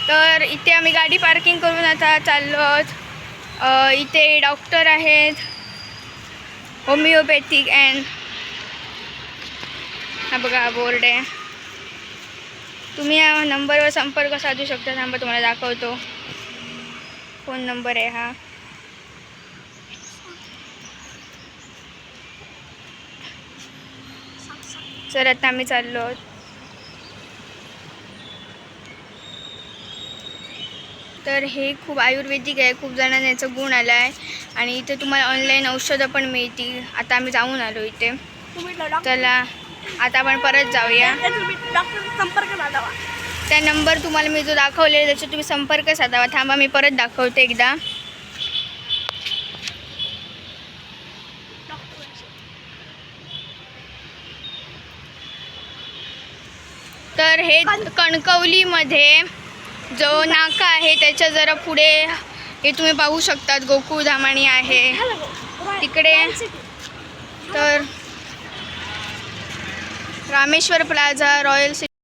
तर इथे आम्ही गाडी पार्किंग करून आता चाललो आहोत. इथे डॉक्टर आहेत, होमिओपॅथिक अँड हा बघा बोर्ड आहे. तुम्ही या नंबरवर संपर्क साधू शकता. थांबा तुम्हाला दाखवतो. फोन नंबर आहे हा. सर आता आम्ही चाललो आहोत. तर हे खूप आयुर्वेदिक आहे, खूप जणांना याचा गुण आला आहे आणि इथे तुम्हाला ऑनलाईन औषधं पण मिळतील. आता आम्ही जाऊन आलो इथे. चला आता आपण परत जाऊया. संपर्क साधावा. त्या नंबर तुम्हाला मी जो दाखवलेला त्याच्यावर तुम्ही संपर्क साधावा. थांबा मी परत दाखवते एकदा. तर हे कणकवलीमध्ये जो नाका आहे त्याच्या जरा पुढे हे तुम्ही पाहू शकतात गोकुळधामणी आहे तिकडे. तर रामेश्वर प्लाझा, रॉयल सिटी